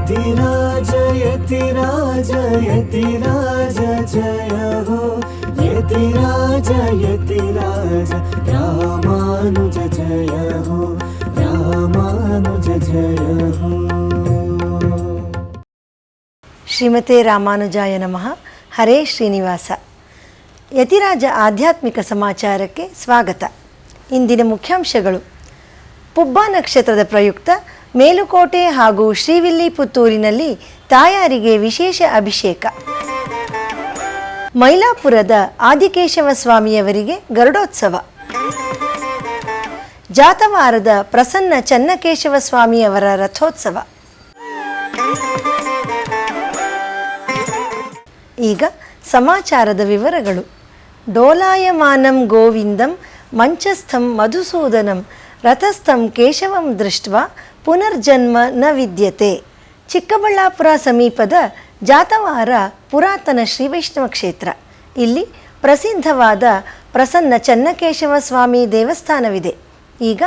यतिराज यतिराज यतिराज जय हो यतिराज यतिराज रामानुज जय हो रामानुज जय हो। ಶ್ರೀಮತೆ ರಾಮಾನುಜಾಯ ನಮಃ. ಹರೇ ಶ್ರೀನಿವಾಸ. ಯತಿರಾಜ ಆಧ್ಯಾತ್ಮಿಕ ಸಮಾಚಾರಕ್ಕೆ ಸ್ವಾಗತ. ಇಂದಿನ ಮುಖ್ಯಾಂಶಗಳು: ಪುಬ್ಬ ನಕ್ಷತ್ರದ ಪ್ರಯುಕ್ತ ಮೇಲುಕೋಟೆ ಹಾಗೂ ಶ್ರೀವಿಲ್ಲಿಪುತ್ತೂರಿನಲ್ಲಿ ತಾಯಾರಿಗೆ ವಿಶೇಷ ಅಭಿಷೇಕ. ಮೈಲಾಪುರದ ಆದಿಕೇಶವ ಸ್ವಾಮಿಯವರಿಗೆ ಗರುಡೋತ್ಸವ. ಜಾತವಾರದ ಪ್ರಸನ್ನ ಚನ್ನಕೇಶವ ಸ್ವಾಮಿಯವರ ರಥೋತ್ಸವ. ಈಗ ಸಮಾಚಾರದ ವಿವರಗಳು. ಡೋಲಾಯಮಾನಂ ಗೋವಿಂದಂ ಮಂಚಸ್ಥಂ ಮಧುಸೂದನಂ ರಥಸ್ಥಂ ಕೇಶವಂ ದೃಷ್ಟ್ವಾ ಪುನರ್ಜನ್ಮ ನ ವಿದ್ಯತೆ. ಚಿಕ್ಕಬಳ್ಳಾಪುರ ಸಮೀಪದ ಜಾತವಾರ ಪುರಾತನ ಶ್ರೀವೈಷ್ಣವ ಕ್ಷೇತ್ರ. ಇಲ್ಲಿ ಪ್ರಸಿದ್ಧವಾದ ಪ್ರಸನ್ನ ಚನ್ನಕೇಶವ ಸ್ವಾಮಿ ದೇವಸ್ಥಾನವಿದೆ. ಈಗ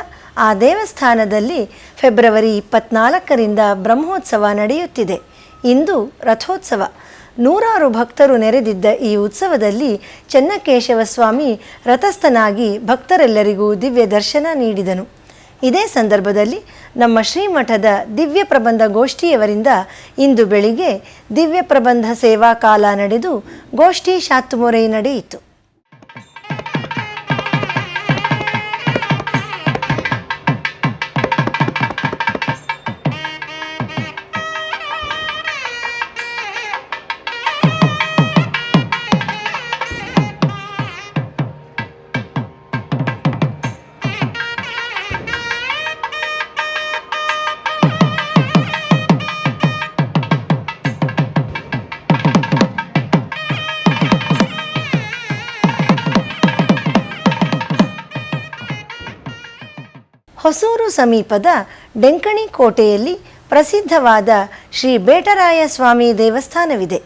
ಆ ದೇವಸ್ಥಾನದಲ್ಲಿ ಫೆಬ್ರವರಿ 24ರಿಂದ ಬ್ರಹ್ಮೋತ್ಸವ ನಡೆಯುತ್ತಿದೆ. ಇಂದು ರಥೋತ್ಸವ. ನೂರಾರು ಭಕ್ತರು ನೆರೆದಿದ್ದ ಈ ಉತ್ಸವದಲ್ಲಿ ಚನ್ನಕೇಶವ ಸ್ವಾಮಿ ರಥಸ್ಥನಾಗಿ ಭಕ್ತರೆಲ್ಲರಿಗೂ ದಿವ್ಯ ದರ್ಶನ ನೀಡಿದನು. ಇದೇ ಸಂದರ್ಭದಲ್ಲಿ ನಮ್ಮ ಶ್ರೀಮಠದ ದಿವ್ಯ ಪ್ರಬಂಧ ಗೋಷ್ಠಿಯವರಿಂದ ಇಂದು ಬೆಳಿಗ್ಗೆ ದಿವ್ಯ ಪ್ರಬಂಧ ಸೇವಾ ಕಾಲ ನಡೆದು ಗೋಷ್ಠಿ ಶಾತ್ತುಮೊರೆ ನಡೆಯಿತು. ಹೊಸೂರು ಸಮೀಪದ ಡೆಂಕಣಿ ಕೋಟೆಯಲ್ಲಿ ಪ್ರಸಿದ್ಧವಾದ ಶ್ರೀ ಬೇಟರಾಯ ಸ್ವಾಮಿ ದೇವಸ್ಥಾನವಿದೆ.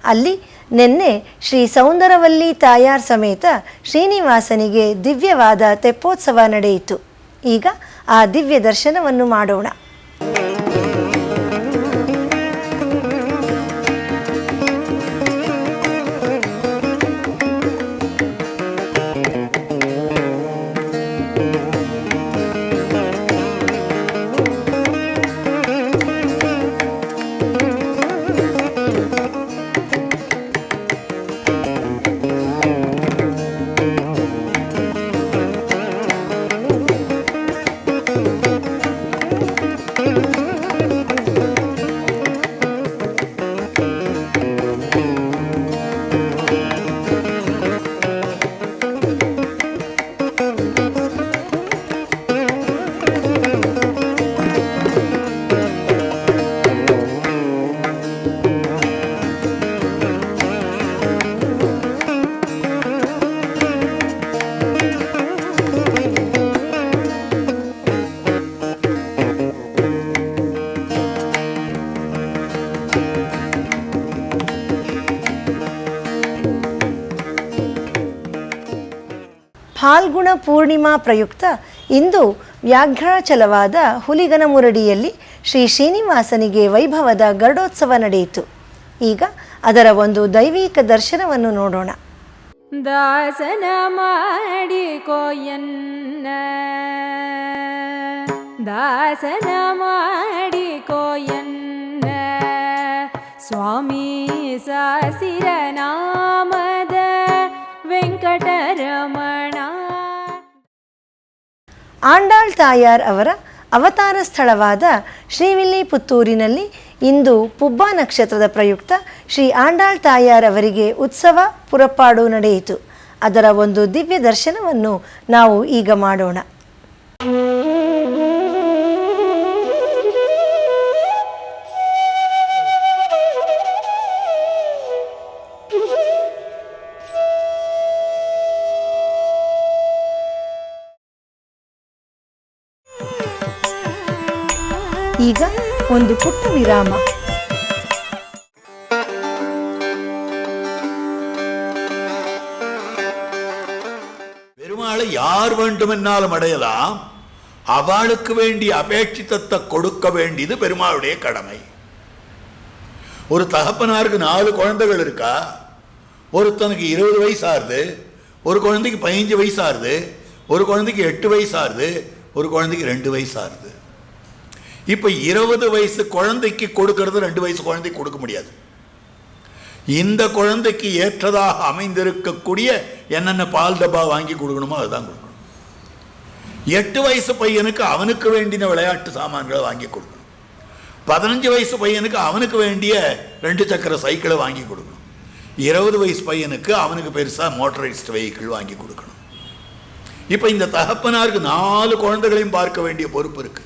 ಅಲ್ಲಿ ನಿನ್ನೆ ಶ್ರೀ ಸೌಂದರವಲ್ಲಿ ತಾಯಾರ್ ಸಮೇತ ಶ್ರೀನಿವಾಸನಿಗೆ ದಿವ್ಯವಾದ ತೆಪ್ಪೋತ್ಸವ ನಡೆಯಿತು. ಈಗ ಆ ದಿವ್ಯ ದರ್ಶನವನ್ನು ಮಾಡೋಣ. ಫಾಲ್ಗುಣ ಪೂರ್ಣಿಮಾ ಪ್ರಯುಕ್ತ ಇಂದು ವ್ಯಾಘ್ರಾಚಲವಾದ ಹುಲಿಗನಮುರಡಿಯಲ್ಲಿ ಶ್ರೀ ಶ್ರೀನಿವಾಸನಿಗೆ ವೈಭವದ ಗರುಡೋತ್ಸವ ನಡೆಯಿತು. ಈಗ ಅದರ ಒಂದು ದೈವಿಕ ದರ್ಶನವನ್ನು ನೋಡೋಣ. ದಾಸನ ಮಾಡಿಕೋಯನ್ನ ದಾಸನ ಮಾಡಿಕೋಯನ್ನ ಸ್ವಾಮಿ ಸಾಸಿರ ನಾಮದ ವೆಂಕಟರಮಣ. ಆಂಡಾಳ್ ತಾಯಾರ್ ಅವರ ಅವತಾರ ಸ್ಥಳವಾದ ಶ್ರೀವಿಲ್ಲಿಪುತ್ತೂರಿನಲ್ಲಿ ಇಂದು ಪುಬ್ಬ ನಕ್ಷತ್ರದ ಪ್ರಯುಕ್ತ ಶ್ರೀ ಆಂಡಾಳ್ ತಾಯಾರ್ ಅವರಿಗೆ ಉತ್ಸವ ಪುರಪಾಡು ನಡೆಯಿತು. ಅದರ ಒಂದು ದಿವ್ಯ ದರ್ಶನವನ್ನು ನಾವು ಈಗ ಮಾಡೋಣ. ಈಗ ಒಂದು ಪುಟ್ಟ ವಿರಾಮ. பெருமாளை யார் வேண்டுமென்னாலும் அடையலாம். அவளுக்கு வேண்டிய அபேட்சித்தத்தை கொடுக்க வேண்டியது பெருமாளுடைய கடமை. ஒரு தகப்பனாருக்கு 4 குழந்தைகள் இருக்கா. ஒருத்தனுக்கு 20 வயசு ஆறுது, ஒரு குழந்தைக்கு 15 வயசு ஆறுது, ஒரு குழந்தைக்கு 8 வயசு ஆறுது, ஒரு குழந்தைக்கு 2 வயசு ஆறுது. இப்போ 20 வயசு குழந்தைக்கு கொடுக்கறது 2 வயசு குழந்தைக்கு கொடுக்க முடியாது. இந்த குழந்தைக்கு ஏற்றதாக அமைந்திருக்கக்கூடிய என்னென்ன பால் டப்பா வாங்கி கொடுக்கணுமோ அதுதான் கொடுக்கணும். 8 வயசு பையனுக்கு அவனுக்கு வேண்டிய விளையாட்டு சாமான்களை வாங்கி கொடுக்கணும். 15 வயசு பையனுக்கு அவனுக்கு வேண்டிய 2 சக்கர சைக்கிளை வாங்கி கொடுக்கணும். 20 வயசு பையனுக்கு அவனுக்கு பெருசாக மோட்டரைஸ்ட் வெஹிக்கிள் வாங்கி கொடுக்கணும். இப்போ இந்த தகப்பனாருக்கு 4 குழந்தைகளையும் பார்க்க வேண்டிய பொறுப்பு இருக்கு.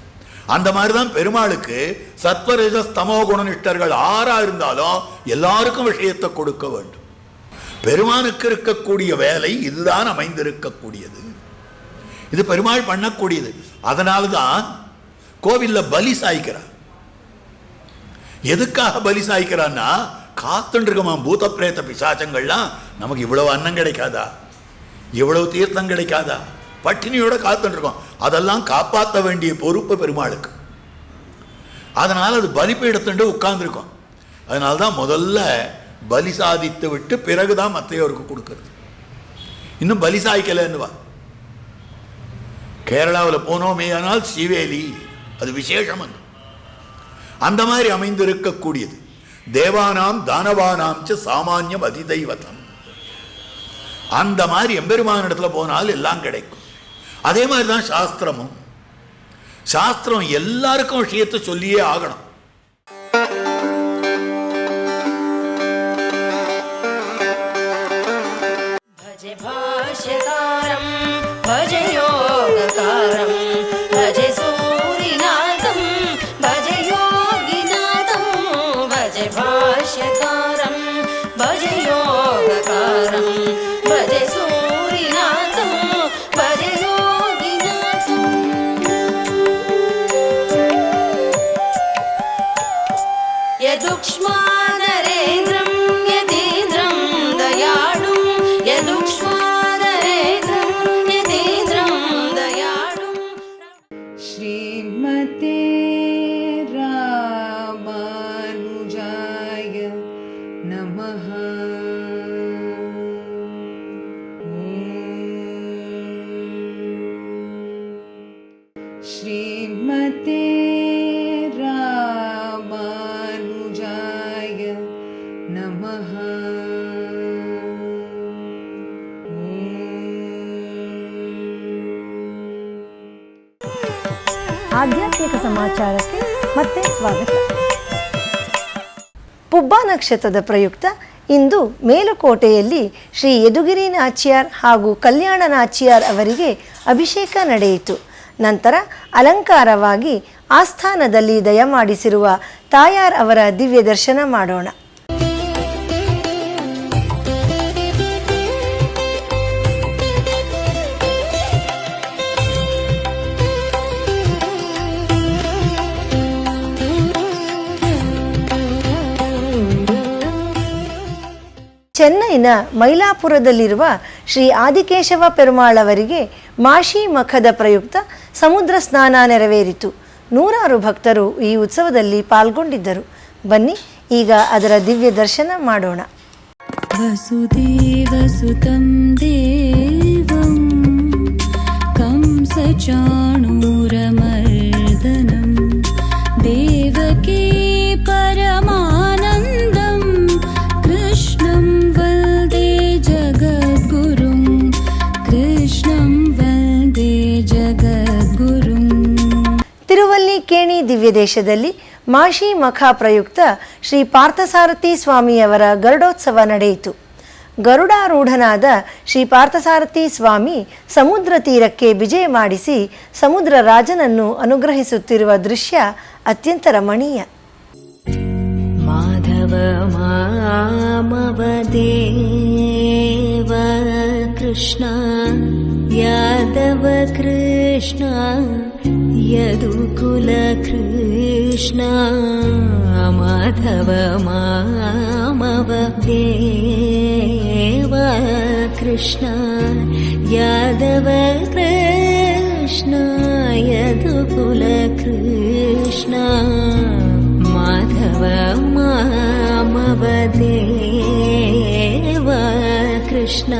அந்த மாதிரி தான் பெருமாளுக்கு சத்வரஜஸ் தமோ குணனிஷ்டர்கள் 6 இருந்தாலும் எல்லாருக்கும் விஷயத்தை கொடுக்க வேண்டும். பெருமானுக்கு இருக்கக்கூடிய வேலை இதுதான் அமைந்திருக்கக்கூடியது. இது பெருமாள் பண்ணக்கூடியது. அதனால தான் கோவிலில் பலி சாய்க்கிறார். எதுக்காக பலி சாய்க்கிறான்னா, காத்துருக்கமா பூத பிரேத பிசாச்சங்கள்லாம் நமக்கு இவ்வளவு அன்னம் கிடைக்காதா, இவ்வளவு தீர்த்தம் கிடைக்காதா, பட்டினியோட காத்துருக்கோம். அதெல்லாம் காப்பாற்ற வேண்டிய பொறுப்பு பெருமாளுக்கு. அதனால் அது பலிப்பீடத்துண்டு உட்கார்ந்துருக்கோம். அதனால தான் முதல்ல பலி சாதித்து விட்டு பிறகுதான் மற்றையோருக்கு கொடுக்கறது. இன்னும் பலி சாய்க்கலன்னுவா. கேரளாவில் போனோமே ஆனால் சிவேலி அது விசேஷம். அந்த மாதிரி அமைந்திருக்கக்கூடியது. தேவானாம் தானவானாம் ச சாமானியம் அதிதைவதம். அந்த மாதிரி எம்பெருமானிடத்தில் போனால் எல்லாம் கிடைக்கும். அதே மாதிரி தான் சாஸ்திரமும். சாஸ்திரம் எல்லாருக்கும் விஷயத்தை சொல்லியே ஆகணும். भजे भाष्यकारं भजे योगकारं भजे सूरिनाथं भजे योगिनाथं भजे भाष्यकारं भजे योगकारं भजे सूरिनाथं भजे योगिनाथं यदुक्ष्मा नरेन्द्रं यतीन्द्रं दयाळुं श्रीमते रामानुजाय नमः। श्रीमते रामानुजाय नमः। ಆಧ್ಯಾತ್ಮಿಕ ಸಮಾಚಾರಕ್ಕೆ ಮತ್ತೆ ಸ್ವಾಗತ. ಪುಬ್ಬ ನಕ್ಷತ್ರದ ಪ್ರಯುಕ್ತ ಇಂದು ಮೇಲುಕೋಟೆಯಲ್ಲಿ ಶ್ರೀ ಯದುಗಿರಿ ನಾಚ್ಯಾರ್ ಹಾಗೂ ಕಲ್ಯಾಣ ನಾಚ್ಯಾರ್ ಅವರಿಗೆ ಅಭಿಷೇಕ ನಡೆಯಿತು. ನಂತರ ಅಲಂಕಾರವಾಗಿ ಆಸ್ಥಾನದಲ್ಲಿ ದಯಮಾಡಿಸಿರುವ ತಾಯಾರ್ ಅವರ ದಿವ್ಯ ದರ್ಶನ ಮಾಡೋಣ. ಚೆನ್ನೈನ ಮೈಲಾಪುರದಲ್ಲಿರುವ ಶ್ರೀ ಆದಿಕೇಶವ ಪೆರುಮಾಳ್ ಅವರಿಗೆ ಮಾಶಿ ಮಖದ ಪ್ರಯುಕ್ತ ಸಮುದ್ರ ಸ್ನಾನ ನೆರವೇರಿತು. ನೂರಾರು ಭಕ್ತರು ಈ ಉತ್ಸವದಲ್ಲಿ ಪಾಲ್ಗೊಂಡಿದ್ದರು. ಬನ್ನಿ ಈಗ ಅದರ ದಿವ್ಯ ದರ್ಶನ ಮಾಡೋಣ. ವಸುದೇವಸುತಂ ದೇವಂ ಕಂಸಚಾಣೂರಮರ್ದನಂ ದೇವಕೀ ಪರಮಾನಂದಂ ಕೃಷ್ಣಂ ವಲ್ದೇ ಜಗದ್ಗುರುಂ ಕೃಷ್ಣಂ ವಲ್ದೇ ಜಗದ್ಗುರುಂ. ತಿರುವಲ್ಲಿಕೇಣಿ ದಿವ್ಯ ದೇಶದಲ್ಲಿ ಮಾಶಿ ಮಖ ಪ್ರಯುಕ್ತ ಶ್ರೀ ಪಾರ್ಥಸಾರಥಿ ಸ್ವಾಮಿಯವರ ಗರುಡೋತ್ಸವ ನಡೆಯಿತು. ಗರುಡಾರೂಢನಾದ ಶ್ರೀ ಪಾರ್ಥಸಾರಥಿ ಸ್ವಾಮಿ ಸಮುದ್ರ ತೀರಕ್ಕೆ ವಿಜಯ ಮಾಡಿಸಿ ಸಮುದ್ರ ರಾಜನನ್ನು ಅನುಗ್ರಹಿಸುತ್ತಿರುವ ದೃಶ್ಯ ಅತ್ಯಂತ ರಮಣೀಯ. ಮಾಧವ ಮಾಮವ ದೇವ ಕೃಷ್ಣ ಯಾದವ ಕೃಷ್ಣ ಯದುಕುಲ ಕೃಷ್ಣ ಮಾಧವ ಮಾಮವ ದೇವ ಕೃಷ್ಣ ಯಾದವ ಕೃಷ್ಣ ಯದುಕುಲ ಕೃಷ್ಣ ಮಾಧವ ಮಾಮವ कृष्ण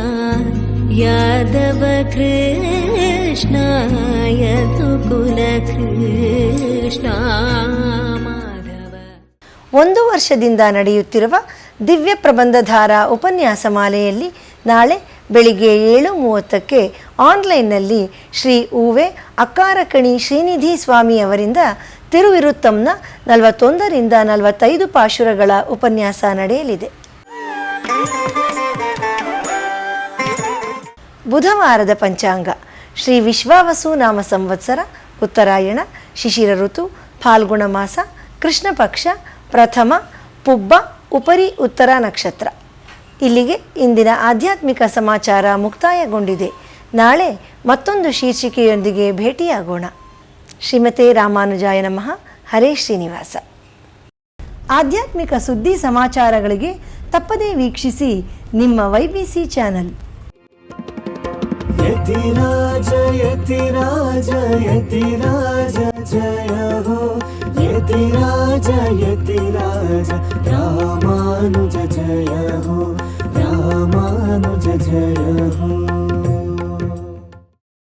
यादव कृष्ण यदुकुल कृष्ण माधव. ಒಂದು ವರ್ಷದಿಂದ ನಡೆಯುತ್ತಿರುವ ದಿವ್ಯ ಪ್ರಬಂಧಧಾರ ಉಪನ್ಯಾಸ ಮಾಲೆಯಲ್ಲಿ ನಾಳೆ ಬೆಳಿಗ್ಗೆ 7:30ಕ್ಕೆ ಆನ್ಲೈನ್ನಲ್ಲಿ ಶ್ರೀ ಉವೆ ಅಕ್ಕಾರಕಣಿ ಶ್ರೀನಿಧಿ ಸ್ವಾಮಿ ಅವರಿಂದ ತಿರುವಿರುತ್ತಂನ 41ರಿಂದ 45 ಪಾಶುರಗಳ ಉಪನ್ಯಾಸ ನಡೆಯಲಿದೆ. ಬುಧವಾರದ ಪಂಚಾಂಗ ಶ್ರೀ ವಿಶ್ವಾವಸು ನಾಮ ಸಂವತ್ಸರ ಉತ್ತರಾಯಣ ಶಿಶಿರ ಋತು ಫಾಲ್ಗುಣ ಮಾಸ ಕೃಷ್ಣ ಪಕ್ಷ ಪ್ರಥಮ ಪುಬ್ಬ ಉಪರಿ ಉತ್ತರ ನಕ್ಷತ್ರ. ಇಲ್ಲಿಗೆ ಇಂದಿನ ಆಧ್ಯಾತ್ಮಿಕ ಸಮಾಚಾರ ಮುಕ್ತಾಯಗೊಂಡಿದೆ. ನಾಳೆ ಮತ್ತೊಂದು ಶೀರ್ಷಿಕೆಯೊಂದಿಗೆ ಭೇಟಿಯಾಗೋಣ. ಶ್ರೀಮತೆ ರಾಮಾನುಜಾಯ ನಮಃ. ಹರೇ ಶ್ರೀನಿವಾಸ. ಆಧ್ಯಾತ್ಮಿಕ ಸುದ್ದಿ ಸಮಾಚಾರಗಳಿಗೆ ತಪ್ಪದೇ ವೀಕ್ಷಿಸಿ ನಿಮ್ಮ YBC ಚಾನಲ್. ಯತಿರಾಜ ಯತಿರಾಜ ಯತಿರಾಜ ಜಯ ಹೋ ಯತಿರಾಜ ಯತಿರಾಜ ರಾಮಾನುಜ.